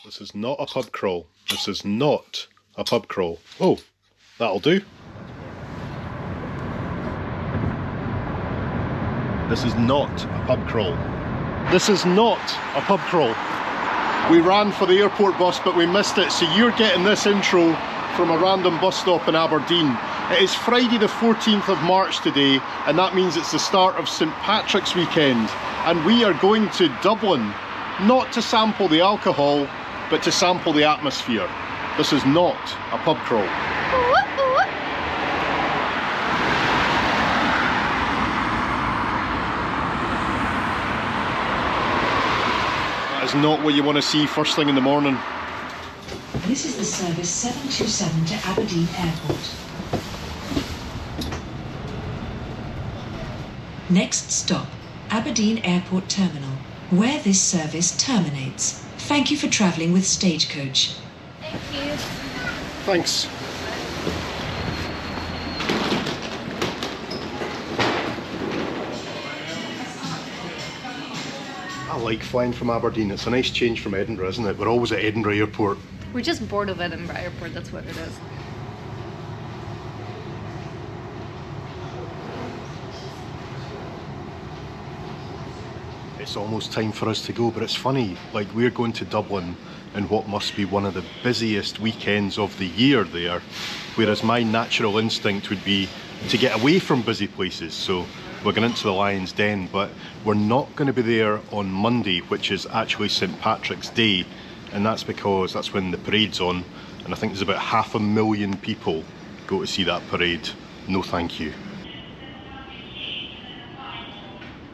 This is not a pub crawl. This is not a pub crawl. Oh, that'll do. This is not a pub crawl. This is not a pub crawl. We ran for the airport bus, but we missed it, so you're getting this intro from a random bus stop in Aberdeen. It is Friday the 14th of March today, and that means it's the start of St Patrick's weekend. And we are going to Dublin, not to sample the alcohol, but to sample the atmosphere. This is not a pub crawl. That is not what you want to see first thing in the morning. This is the service 727 to Aberdeen Airport. Next stop, Aberdeen Airport Terminal, where this service terminates. Thank you for travelling with Stagecoach. Thank you. Thanks. I like flying from Aberdeen. It's a nice change from Edinburgh, isn't it? We're always at Edinburgh Airport. We're just bored of Edinburgh Airport, that's what it is. It's almost time for us to go, but it's funny, like we're going to Dublin in what must be one of the busiest weekends of the year there, whereas my natural instinct would be to get away from busy places. So we're going into the Lion's Den, but we're not going to be there on Monday, which is actually St Patrick's Day, and that's because that's when the parade's on, and I think there's about 500,000 people go to see that parade. No thank you.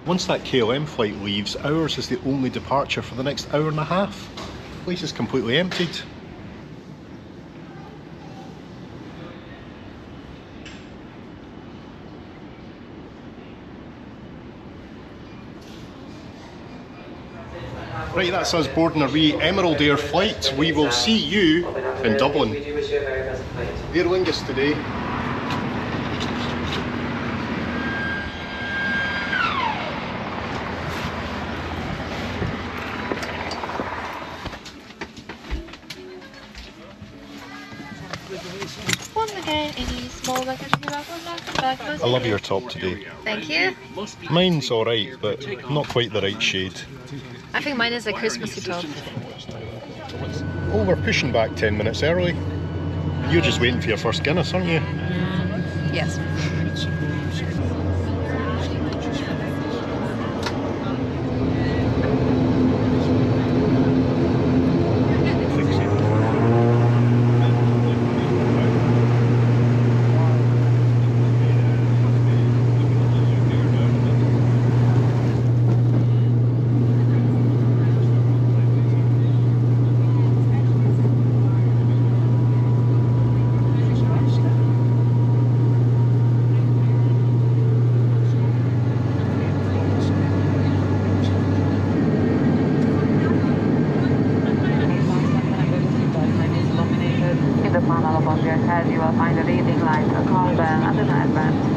Once that KLM flight leaves, ours is the only departure for the next hour and a half. The place is completely emptied. Right, that's us boarding a wee Emerald Air flight. We will see you in Dublin. Aer Lingus today. Once again, any small luggage I love your top today. Thank you. Mine's alright, but not quite the right shade. I think mine is a Christmassy top. Oh, we're pushing back 10 minutes early. You're just waiting for your first Guinness, aren't you? Yes. You will find a leading light, a call bell and an advent.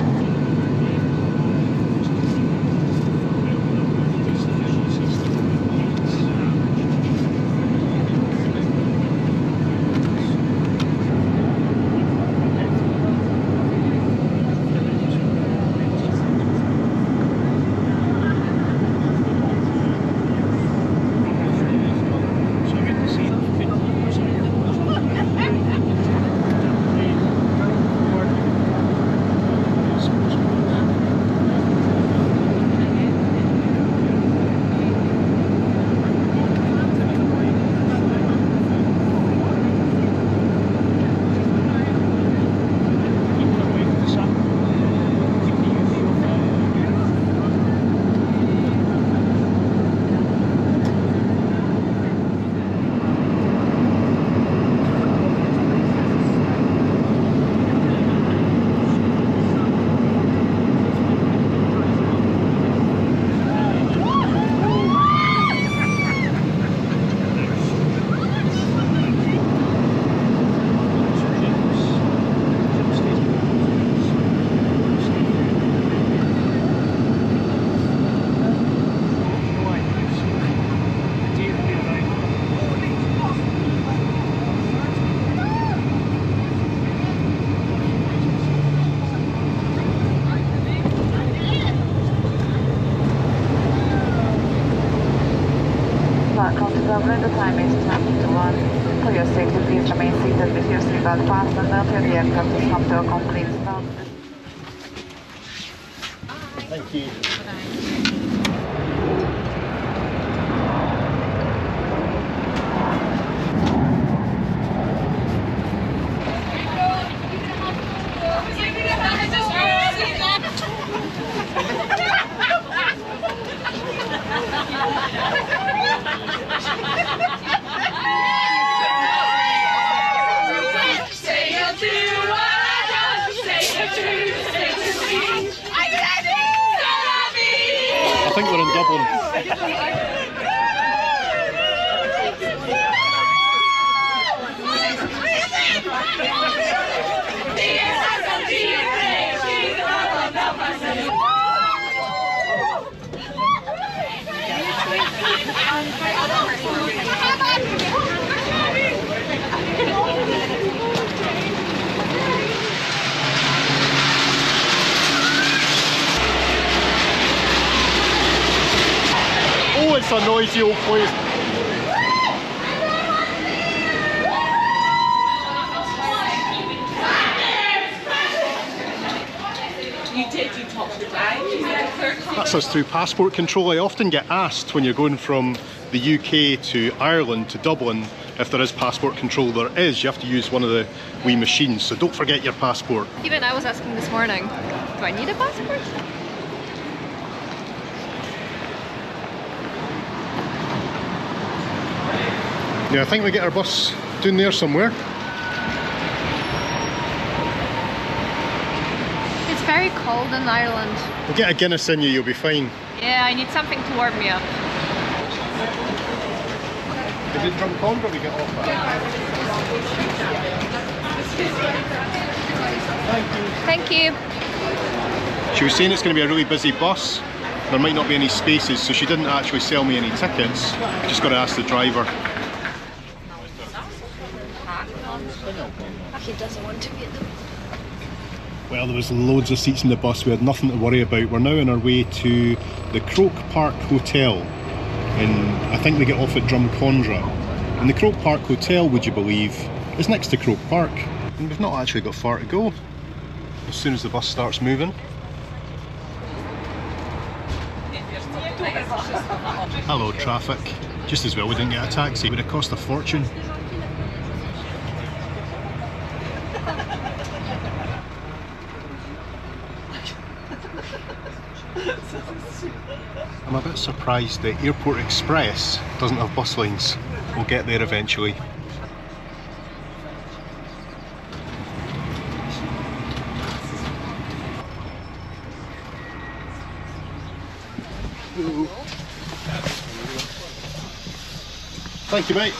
Dublin. The time is 20 to 1. For your safety, please remain seated with your seatbelt fastened until the aircraft has come to a complete stop. Thank you. I think we're in Dublin. Oh, it's a noisy old place. That's us through passport control. I often get asked when you're going from the UK to Ireland to Dublin if there is passport control. There is. You have to use one of the wee machines, so don't forget your passport. Even I was asking this morning, do I need a passport? Yeah, I think we get our bus down there somewhere. It's very cold in Ireland. We'll get a Guinness in you, you'll be fine. Yeah, I need something to warm me up. Is it Drumcondra we get off at? Thank you. She was saying it's going to be a really busy bus. There might not be any spaces, so she didn't actually sell me any tickets. Just got to ask the driver. He doesn't want to be in the... Well, there was loads of seats in the bus. We had nothing to worry about. We're now on our way to the Croke Park Hotel. I think we get off at Drumcondra. And the Croke Park Hotel, would you believe, is next to Croke Park. And we've not actually got far to go. As soon as the bus starts moving. Hello, traffic. Just as well we didn't get a taxi. It would have cost a fortune. I'm a bit surprised that Airport Express doesn't have bus lines. We'll get there eventually. Ooh. Thank you, mate.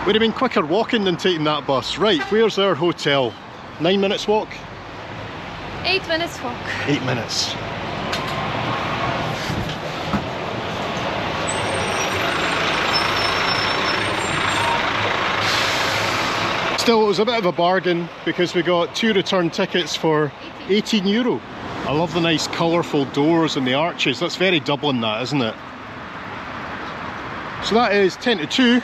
We'd have been quicker walking than taking that bus. Right, where's our hotel? 9 minutes walk? 8 minutes walk. 8 minutes. Still, it was a bit of a bargain because we got 2 return tickets for €18. I love the nice colourful doors and the arches. That's very Dublin, that, isn't it? So that is 10 to 2.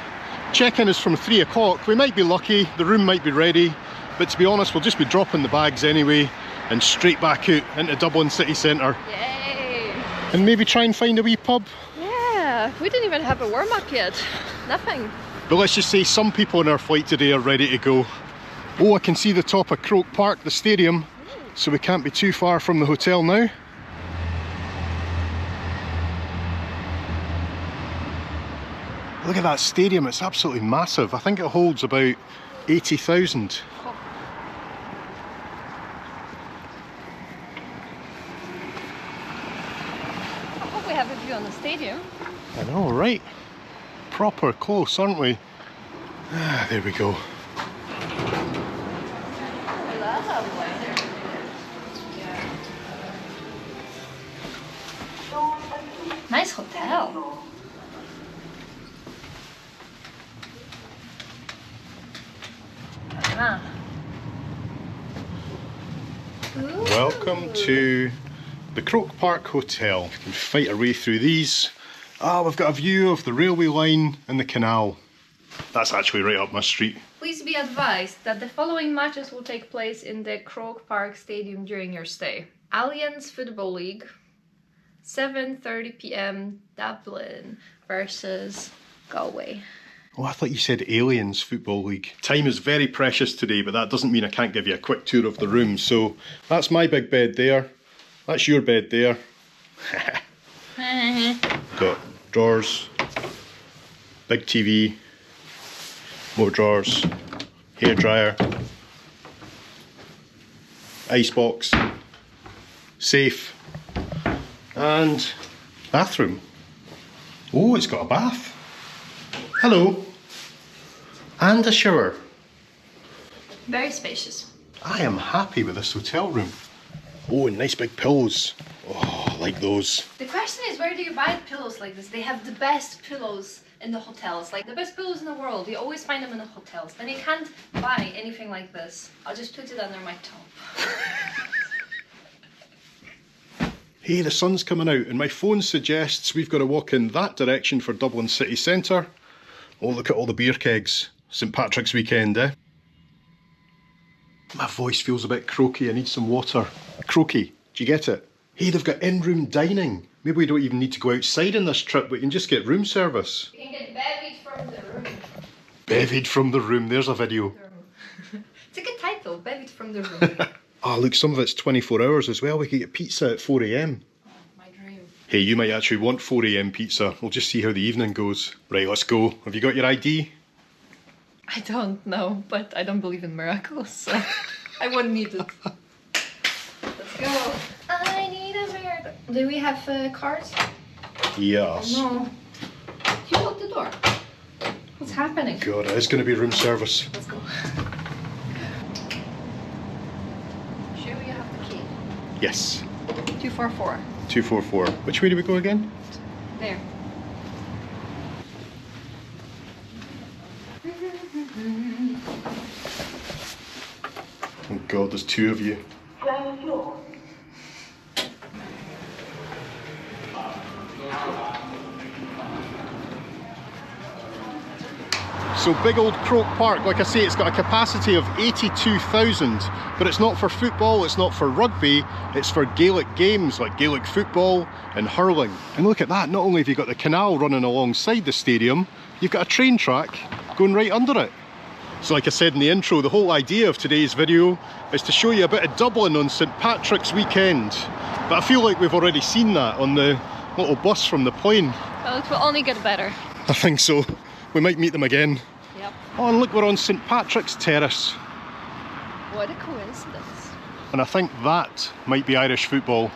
Check-in is from 3 o'clock. We might be lucky, the room might be ready, but to be honest, we'll just be dropping the bags anyway and straight back out into Dublin city centre. Yay! And maybe try and find a wee pub. Yeah, we didn't even have a warm-up yet. Nothing. But let's just say some people on our flight today are ready to go. Oh, I can see the top of Croke Park, the stadium, so we can't be too far from the hotel now. Look at that stadium, it's absolutely massive. I think it holds about 80,000. I hope we have a view on the stadium. I know, right? Proper close, aren't we? Ah, there we go. Nice hotel. Welcome to The Croke Park Hotel. We can fight our way through these. Ah, we've got a view of the railway line and the canal. That's actually right up my street. Please be advised that the following matches will take place in the Croke Park Stadium during your stay. Alliance Football League, 7:30 p.m. Dublin versus Galway. Oh, I thought you said Aliens Football League. Time is very precious today, but that doesn't mean I can't give you a quick tour of the room. So that's my big bed there. That's your bed there. Got drawers, big TV, more drawers, hairdryer, icebox, safe, and bathroom. Oh, it's got a bath. Hello. And a shower. Very spacious. I am happy with this hotel room. Oh, and nice big pillows. Oh, I like those. The question is, where do you buy pillows like this? They have the best pillows in the hotels, like the best pillows in the world. You always find them in the hotels. Then you can't buy anything like this. I'll just put it under my top. Hey, the sun's coming out and my phone suggests we've got to walk in that direction for Dublin city centre. Oh, look at all the beer kegs. St Patrick's weekend, eh? My voice feels a bit croaky. I need some water. Croaky, do you get it? Hey, they've got in-room dining. Maybe we don't even need to go outside on this trip. We can just get room service. You can get bevied from the room. Bevied from the room. There's a video. It's a good title, bevied from the room. Oh, look, some of it's 24 hours as well. We could get pizza at 4 a.m. Oh, my dream. Hey, you might actually want 4 a.m. pizza. We'll just see how the evening goes. Right, let's go. Have you got your ID? I don't know, but I don't believe in miracles, so I won't need it. Let's go. I need a miracle. Do we have cards? Yes. Oh, no. You locked the door. What's happening? God, it is going to be room service. Let's go. Sure we have the key? Yes. 244. 244. Which way do we go again? There. Oh God, there's two of you. So big old Croke Park, like I say, it's got a capacity of 82,000, but it's not for football, it's not for rugby, it's for Gaelic games like Gaelic football and hurling. And look at that, not only have you got the canal running alongside the stadium, you've got a train track going right under it. So like I said in the intro, the whole idea of today's video is to show you a bit of Dublin on St Patrick's weekend. But I feel like we've already seen that on the little bus from the plane. Well, it will only get better. I think so. We might meet them again. Yep. Oh, and look, we're on St Patrick's Terrace. What a coincidence. And I think that might be Irish football.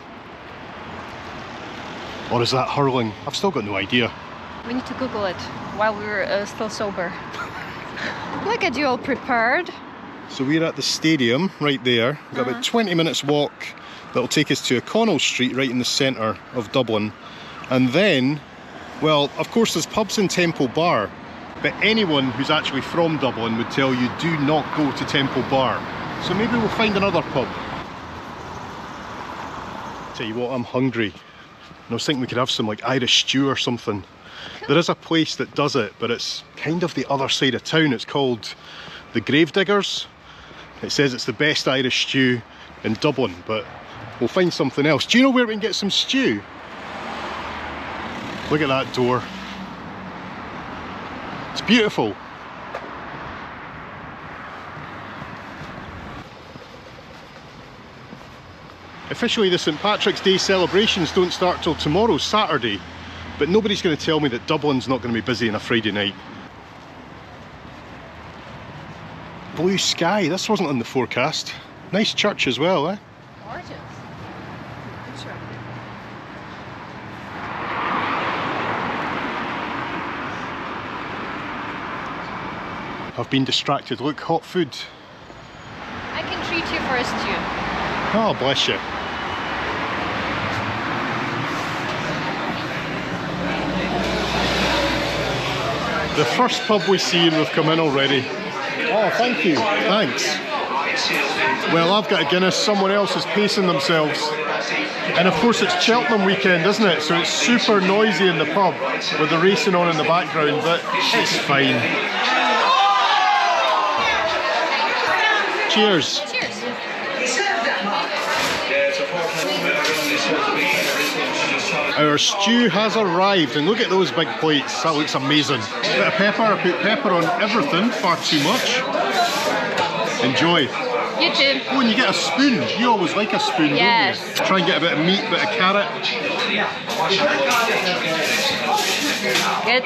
Or is that hurling? I've still got no idea. We need to Google it while we're still sober. Look at you all prepared. So we're at the stadium right there. We've got about 20 minutes walk that'll take us to O'Connell Street right in the centre of Dublin. And then, well, of course there's pubs in Temple Bar, but anyone who's actually from Dublin would tell you do not go to Temple Bar. So maybe we'll find another pub. Tell you what, I'm hungry. And I was thinking we could have some like Irish stew or something. There is a place that does it, but it's kind of the other side of town. It's called the Gravediggers. It says it's the best Irish stew in Dublin, but we'll find something else. Do you know where we can get some stew? Look at that door. It's beautiful. Officially, the St Patrick's Day celebrations don't start till tomorrow, Saturday, but nobody's going to tell me that Dublin's not going to be busy on a Friday night. Blue sky, this wasn't on the forecast. Nice church as well, eh? Gorgeous. Picture. I've been distracted. Look, hot food. I can treat you for a stew. Oh, bless you. The first pub we see and we've come in already. Oh, thank you. Thanks. Well, I've got a Guinness. Someone else is pacing themselves. And of course it's Cheltenham weekend, isn't it? So it's super noisy in the pub with the racing on in the background, but it's fine. Cheers. Cheers. Our stew has arrived, and look at those big plates. That looks amazing. Bit of pepper. I put pepper on everything, far too much. Enjoy. You too. Oh, and you get a spoon. You always like a spoon, Yes. don't you? Try and get a bit of meat, bit of carrot. Good.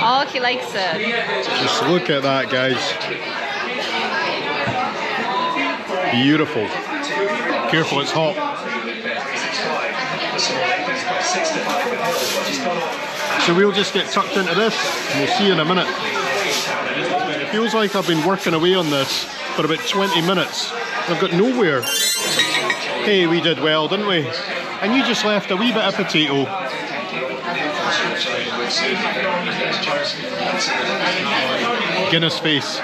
Oh, he likes it. Just look at that, guys. Beautiful. Careful, it's hot. So we'll just get tucked into this, and we'll see you in a minute. It feels like I've been working away on this for about 20 minutes. I've got nowhere. Hey, we did well, didn't we? And you just left a wee bit of potato. Guinness face.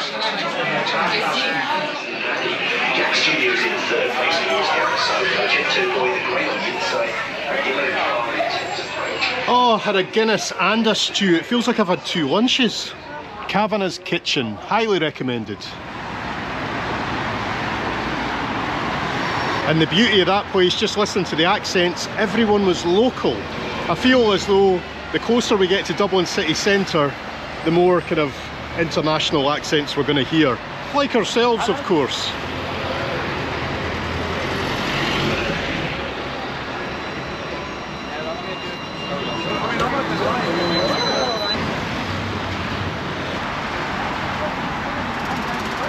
Oh, I had a Guinness and a stew. It feels like I've had 2 lunches. Kavanagh's Kitchen, highly recommended. And the beauty of that place, just listen to the accents, everyone was local. I feel as though the closer we get to Dublin city centre, the more kind of international accents we're going to hear. Like ourselves, of course.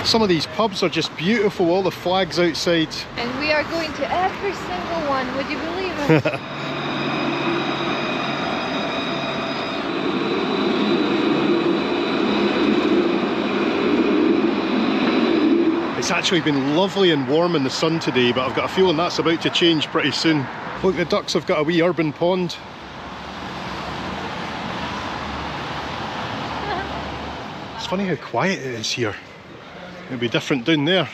Some of these pubs are just beautiful, all the flags outside. And we are going to every single one, would you believe it? It's actually been lovely and warm in the sun today, but I've got a feeling that's about to change pretty soon. Look, the ducks have got a wee urban pond. It's funny how quiet it is here. It'll be different down there.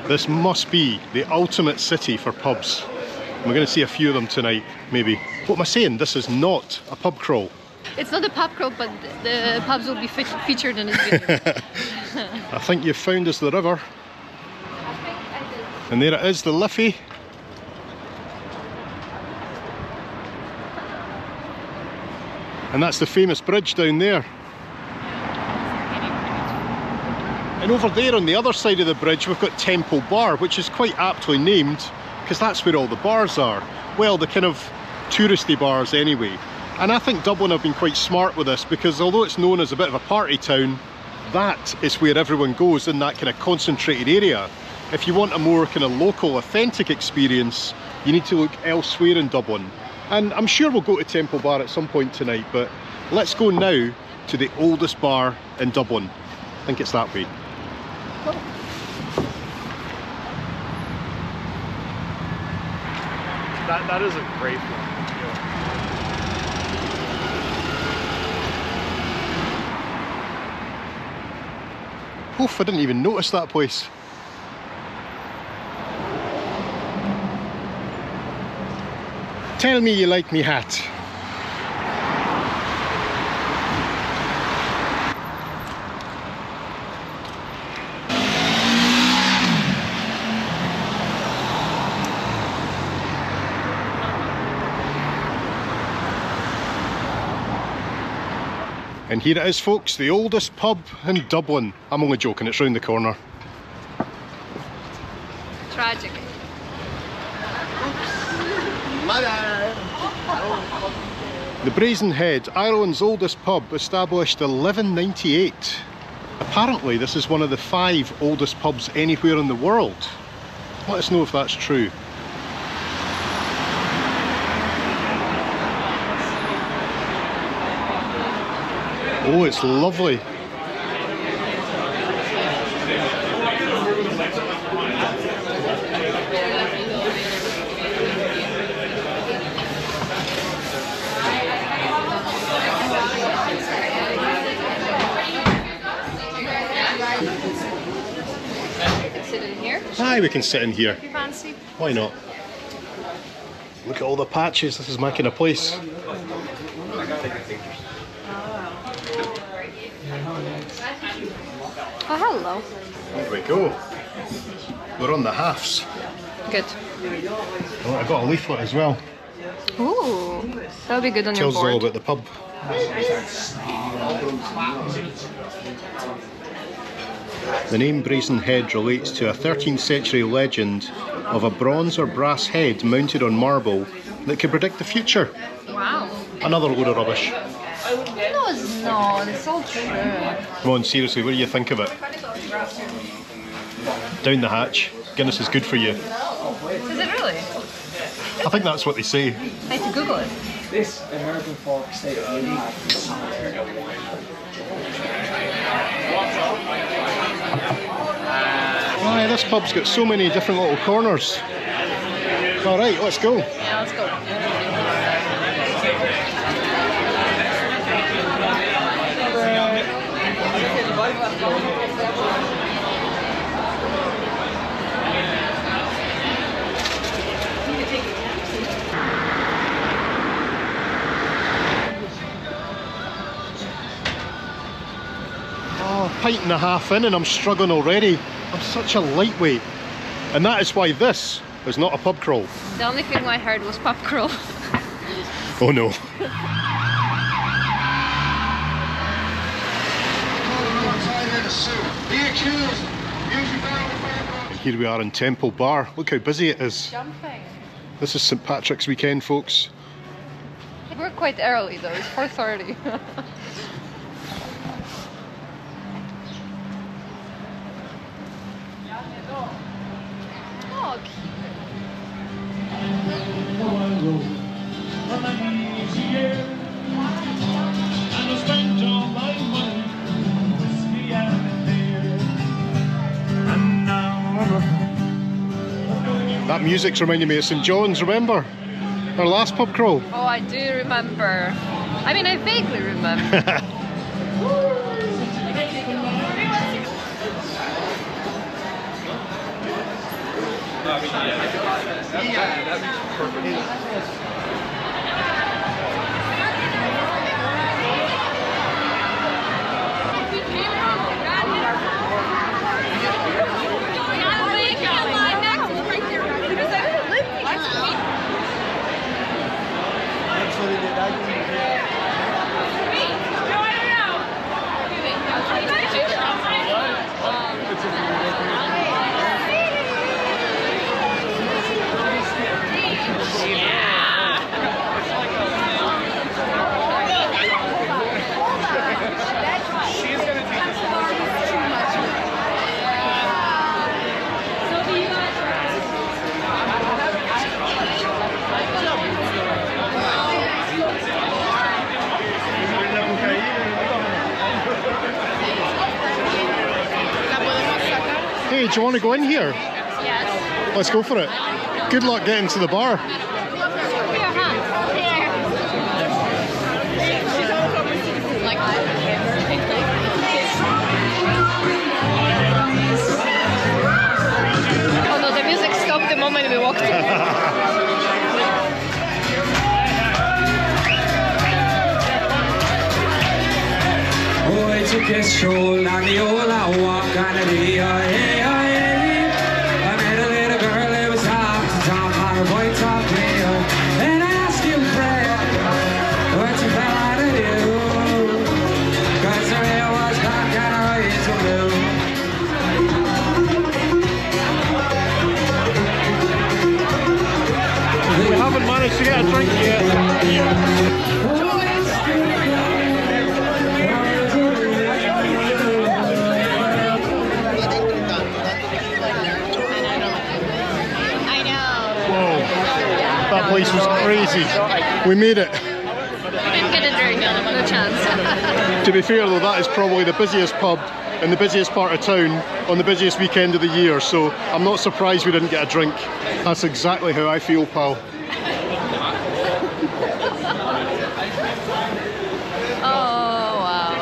This must be the ultimate city for pubs. We're going to see a few of them tonight, maybe. What am I saying? This is not a pub crawl. It's not a pub crawl, but the pubs will be featured in this video. I think you've found us the river. I think I did. And there it is, the Liffey. And that's the famous bridge down there. And over there on the other side of the bridge we've got Temple Bar, which is quite aptly named because that's where all the bars are. Well, the kind of touristy bars anyway. And I think Dublin have been quite smart with this, because although it's known as a bit of a party town, that is where everyone goes in that kind of concentrated area. If you want a more kind of local, authentic experience, you need to look elsewhere in Dublin. And I'm sure we'll go to Temple Bar at some point tonight, but let's go now to the oldest bar in Dublin. I think it's that way. That is a great one. Oof, I didn't even notice that place. Tell me you like me hat. And here it is, folks, the oldest pub in Dublin. I'm only joking, it's round the corner. Tragic. The Brazen Head, Ireland's oldest pub, established 1198. Apparently this is one of the 5 oldest pubs anywhere in the world. Let us know if that's true. Oh, it's lovely. Aye, we can sit in here. If you fancy. Why not? Look at all the patches. This is my kind of place. Oh, hello. There we go. We're on the halves. Good. Oh, I got a leaflet as well. Ooh, that'll be good on Tells us your all board. about the pub. The name Brazen Head relates to a 13th century legend of a bronze or brass head mounted on marble that could predict the future. Wow. Another load of rubbish. No, it's not. It's all true. Come on, seriously, what do you think of it? Down the hatch. Guinness is good for you. Is it really? I think that's what they say. I had to Google it. This American folk state of unique. Aye, this pub's got so many different little corners. Alright, let's go. Yeah, let's go. Oh, a pint and a half in and I'm struggling already. I'm such a lightweight. And that is why this is not a pub crawl. The only thing I heard was pub crawl. Oh no. And here we are in Temple Bar. Look how busy it is. Jumping. This is St. Patrick's weekend, folks. We're quite early though, it's 4:30. Oh, cute. That music's reminding me of St. John's, remember? Our last pub crawl. Oh, I do remember. I mean, I vaguely remember. Hey, do you want to go in here? Yes. Let's go for it. Good luck getting to the bar. Oh no, the music stopped the moment we walked in. Boy took his stroll down the old walk on the day. I met a little girl that was top to top on her white top tail. And I asked you, Fred, what you found to do? 'Cause her hair was black and her eyes were blue. We haven't managed to get a drink yet. That place was crazy. We made it. We didn't get a drink, no chance. To be fair though, that is probably the busiest pub in the busiest part of town on the busiest weekend of the year, so I'm not surprised we didn't get a drink. That's exactly how I feel, pal. Oh wow.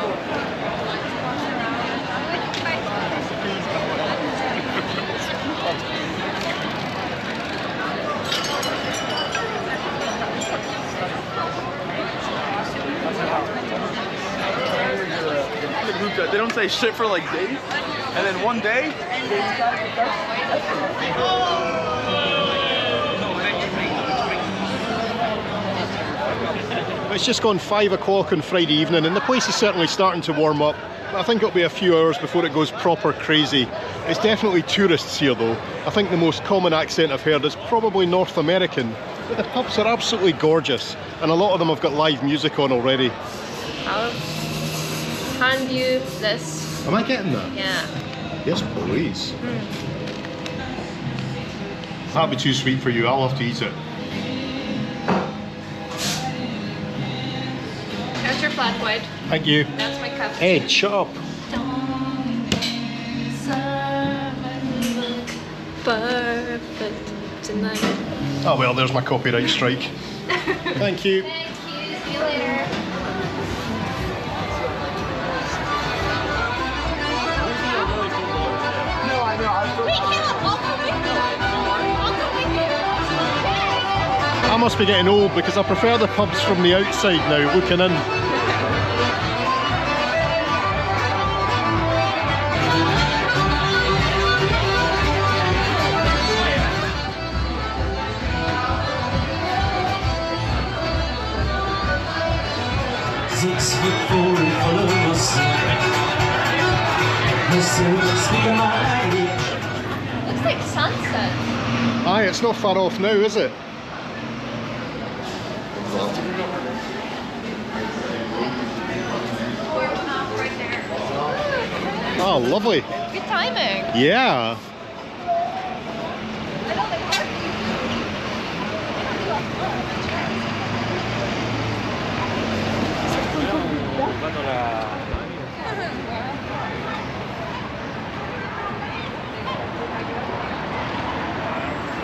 say shit for like days, and then one day. It's just gone 5 o'clock on Friday evening and the place is certainly starting to warm up. I think it'll be a few hours before it goes proper crazy. It's definitely tourists here though. I think the most common accent I've heard is probably North American. But the pubs are absolutely gorgeous and a lot of them have got live music on already. I'll hand you this. Am I getting that? Yeah. Yes, please. That'd be too sweet for you, I'll have to eat it. Here's your flat white. Thank you. That's my cup. Hey, shut up. Perfect tonight. Oh well, there's my copyright strike. Thank you. Thank you. See you later. I must be getting old because I prefer the pubs from the outside now, looking in. Looks like sunset. Aye, it's not far off now, is it? Oh, lovely. Good timing. Yeah.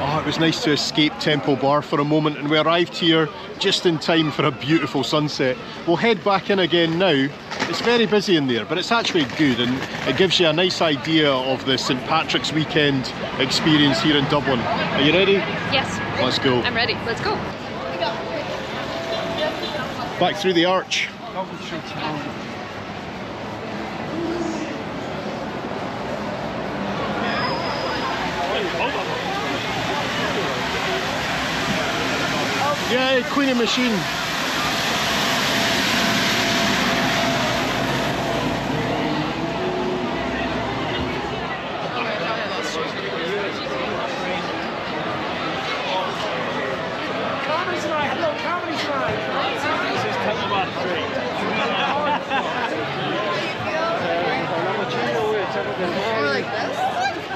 Oh, it was nice to escape Temple Bar for a moment and we arrived here just in time for a beautiful sunset. We'll head back in again now. It's very busy in there, but it's actually good and it gives you a nice idea of the St. Patrick's weekend experience here in Dublin. Are you ready? Yes. Let's go. I'm ready. Let's go. Back through the arch. Yay, Queenie machine.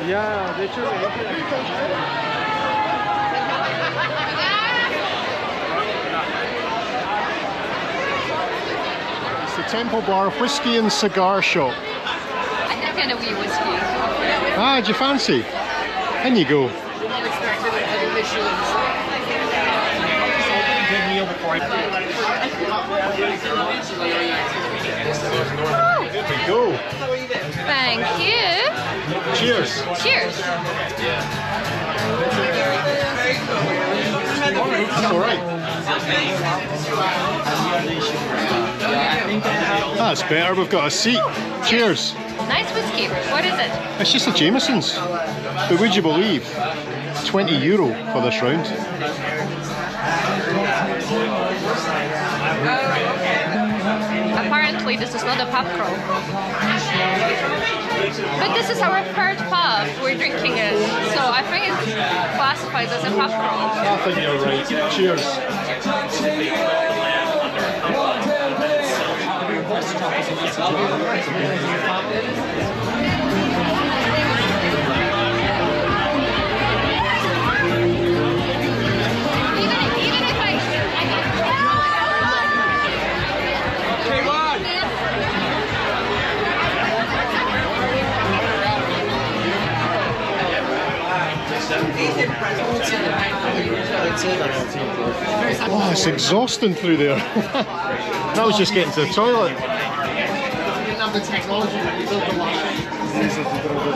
Yeah, they should. It's the Temple Bar Whiskey and Cigar Shop. I think I know wee whiskey. Ah, do you fancy? In you go. There we go. Thank you. Cheers. Cheers. That's all right. That's better. We've got a seat. Cheers. Nice whiskey. What is it? It's just a Jameson's. But would you believe? €20 for this round. Apparently this is not a pub crawl. But this is our third pub we're drinking in, so I think it's classified as a pub crawl. I think you're right. Cheers. Oh, it's exhausting through there. That was just getting to the toilet.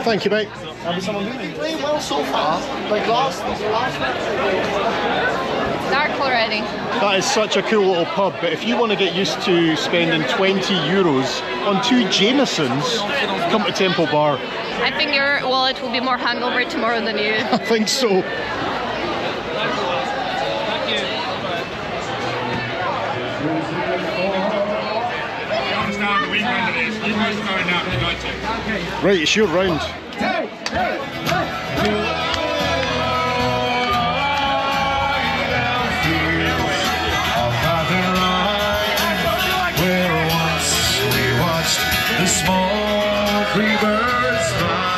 Thank you, mate. Doing well so far. Like last dark already. That is such a cool little pub, but if you want to get used to spending 20 euros on 2 Jamesons, come to Temple Bar. I think your wallet will be more hungover tomorrow than you. I think so. Right, it's your round. The small free birds fly.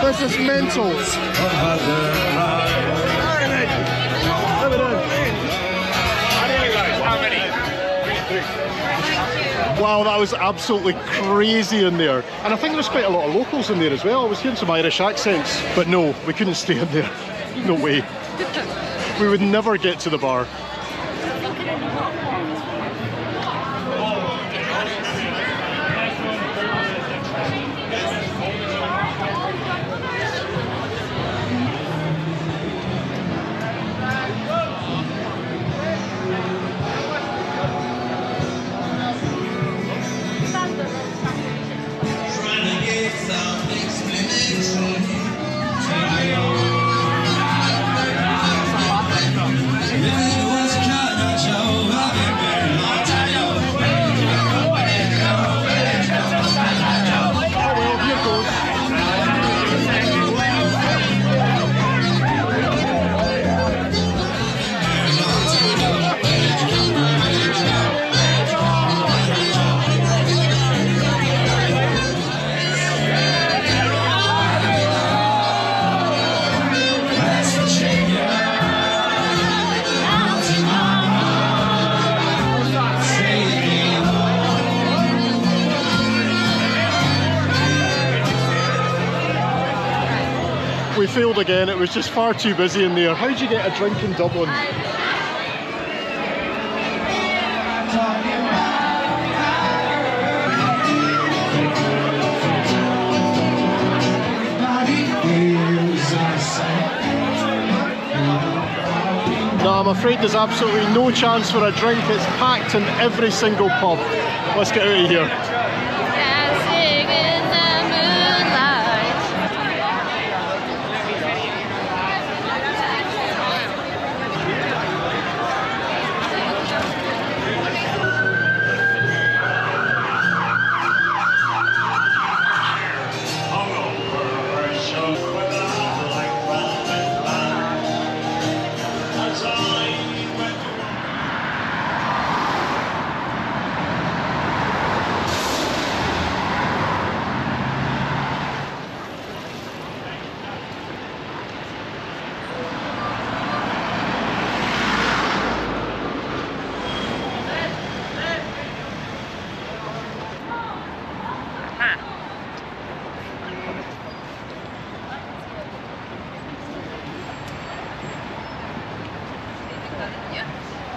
This is mental. Wow, that was absolutely crazy in there. And I think there's quite a lot of locals in there as well. I was hearing some Irish accents, but no, we couldn't stay in there. No way. We would never get to the bar. We failed again, it was just far too busy in there. How'd you get a drink in Dublin? No, I'm afraid there's absolutely no chance for a drink. It's packed in every single pub. Let's get out of here. Dancing in the moonlight.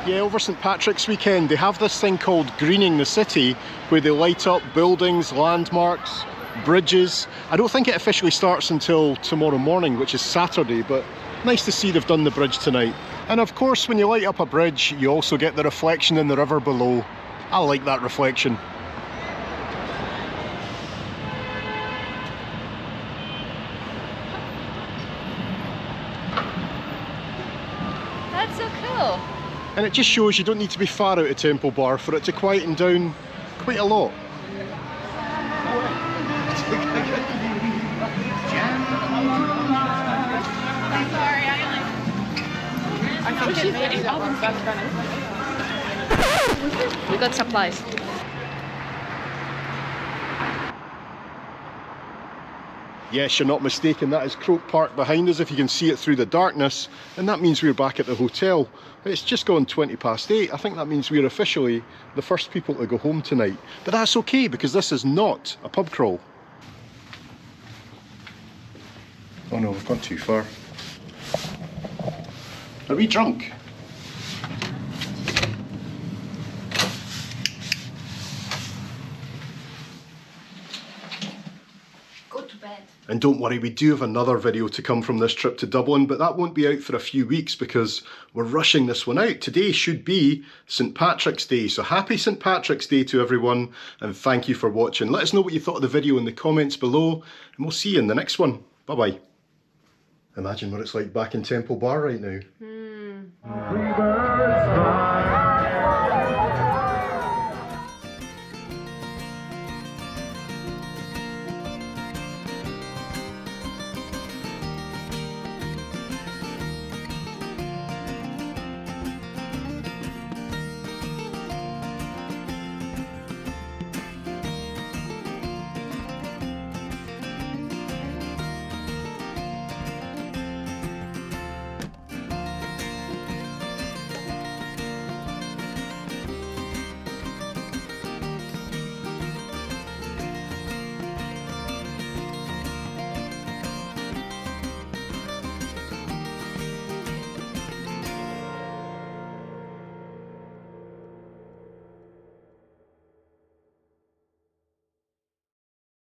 Yeah, over St Patrick's weekend they have this thing called greening the city, where they light up buildings, landmarks, bridges. I don't think it officially starts until tomorrow morning, which is Saturday, but nice to see they've done the bridge tonight. And of course, when you light up a bridge, you also get the reflection in the river below. I like that reflection. That's so cool. And it just shows you don't need to be far out of Temple Bar for it to quieten down quite a lot. We got supplies. Yes, you're not mistaken, that is Croke Park behind us, if you can see it through the darkness, and that means we're back at the hotel. It's just gone 8:20. I think that means we're officially the first people to go home tonight. But that's okay, because this is not a pub crawl. Oh no, we've gone too far. Are we drunk? Go to bed. And don't worry, we do have another video to come from this trip to Dublin, but that won't be out for a few weeks because we're rushing this one out. Today should be St. Patrick's Day, so happy St. Patrick's Day to everyone, and thank you for watching. Let us know what you thought of the video in the comments below, and we'll see you in the next one. Bye-bye. Imagine what it's like back in Temple Bar right now.